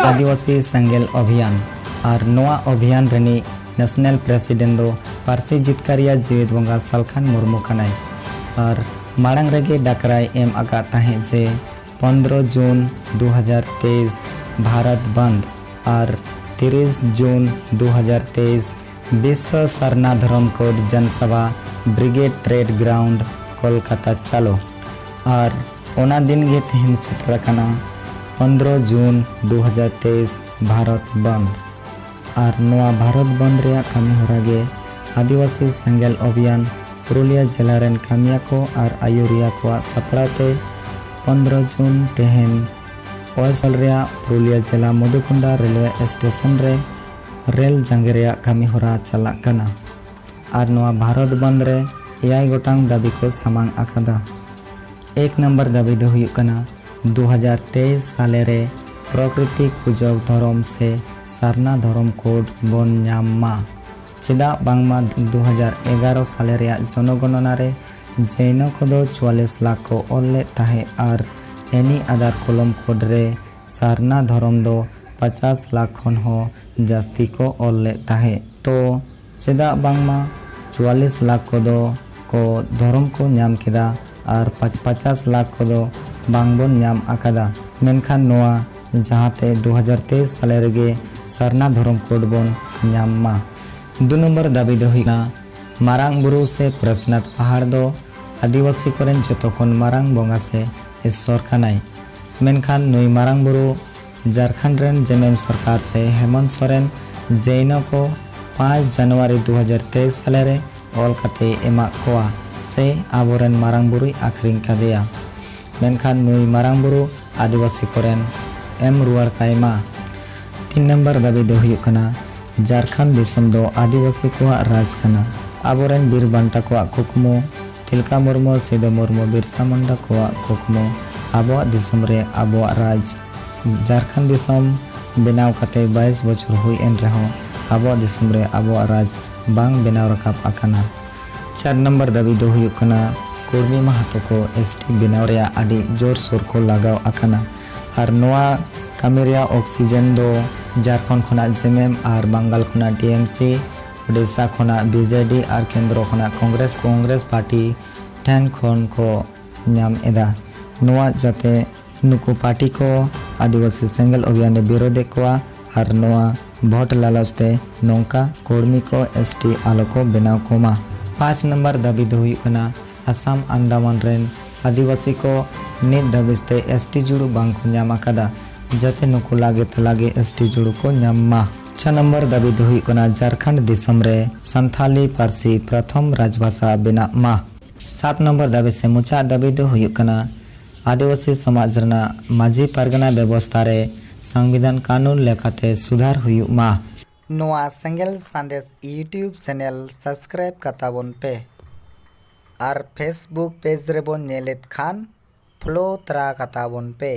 आदिवासी सेंगेल अभियान और नोआ अभियान रेनी नेशनल प्रेसिडेंट दो पारसी जितकारिया जीवित बंगा सालखान मुर्मू कनाय और मांग रेगे डाकराय एम आका ताहे जे 15 जून 2023 भारत बंद और 30 जून 2023 विश्व सरना धर्म कोड जनसभा ब्रिगेड परेड ग्राउंड कोलकाता चालो और ओना दिन गे तेहन सेटर कना 15 जून 2023 भारत बंद और नोआ भारत बंद रे कमी होरा गे आदिवासी सेंगेल अभियान पुरुलिया जिला रेन कामिया को और आयुरिया को सपड़ाते 15 जून तेहन ओएसल रे पुरुलिया जिला मधुकुंडा रेलवे स्टेशन रे रेल जंगे रे कमी होरा चला कना और नोआ भारत बंद रे 8 गोटांग दाबी को सामांग आकादा। एक नंबर दाबी दो हुयुक कना 2023 साले रे प्राकृतिक पूजक धर्म से सरना धर्म कोड बन मा चेदा बांगमा 2011 साले रे जनगणना रे जैन को 44 लाख को ओले ताहे और एनी आधार कलम कोड रे सरना धर्म दो 50 लाख खन हो जास्ती को ओले ताहे तो चेदा बांगमा 44 लाख को धर्म को नाम केदा और 50 लाख को बांगबन नाम आकादा मेनखान नोआ जहाते 2023 साले रेगे सरना धर्म कोड बन नाम मा। 2 नंबर दाबी दो हुइना मारांग बुरु से प्रश्नाथ पहाड़ दो आदिवासी कोरेन जतोखन मारांग बंगा से ईश्वर कानाय मेनखान नुई मारांग बुरु झारखंड रेन जेएमएम सरकार से हेमंत सोरेन जैन को 5 जनवरी 2023 साले रे ऑल काते एमा कोआ से आबोरेन मारांग बुरुई आखरिंग कादेया मेनखान नुई मारांग बुरु आदिवासी कोरेन एम रुआर कायमा। 3 नंबर दाबी दो हुयुक कना झारखंड दिसम दो आदिवासी को राज कना आबोरेन बीर बांटा को कुकमो तिलका मुर्मू सिदो मुर्मू बिरसा मुंडा को कुकमो आबो दिसम रे आबो राज झारखंड दिसम बेनाव काते 22 बछर हुई एन रहो आबो दिसम रे आबो राज बांग बेनाव रकाब आकाना। 4 नंबर दाबी दो हुयुक कना कुर्मी माहातो को एसटी बेनाव रे आदि जोर सोर को लगाव आकाना और नोआ कामेरिया ऑक्सीजन दो झारखंड खोना जेएमएम और बंगाल खोना टीएमसी उड़ीसा खोना बीजेडी और केंद्र खोना कांग्रेस पार्टी ठेन खन को नाम एदा नोआ जाते नुकु पार्टी को आदिवासी सेंगेल अभियान विरोधे को और नोआ भोट लालचते नौका कुर्मी को एसटी आलो को बेनाव कोमा। 5 नंबर दाबी दो हुयुक कना आसाम अंडमान रेन आदिवासी को नित दाबिस्ते एसटी जुड़ू बांग को नाम आकादा जाते नुकु लागे तलागे एसटी जुड़ू को नाम मा। 6 नंबर दाबी दो हुयुक कना झारखंड दिसम रे संथाली पारसी प्रथम राजभाषा बेना मा। 7 नंबर दाबी से मुचा दाबी दो हुयुक कना आदिवासी समाज रना माझी पारगना व्यवस्था रे संविधान कानून लेखाते सुधार हुयुक मा। नोआ सेंगेल संदेश यूट्यूब चैनल सब्सक्राइब कताबन पे और फेसबुक पेज रे बन नेलेत खान फॉलो तरा कताबन पे।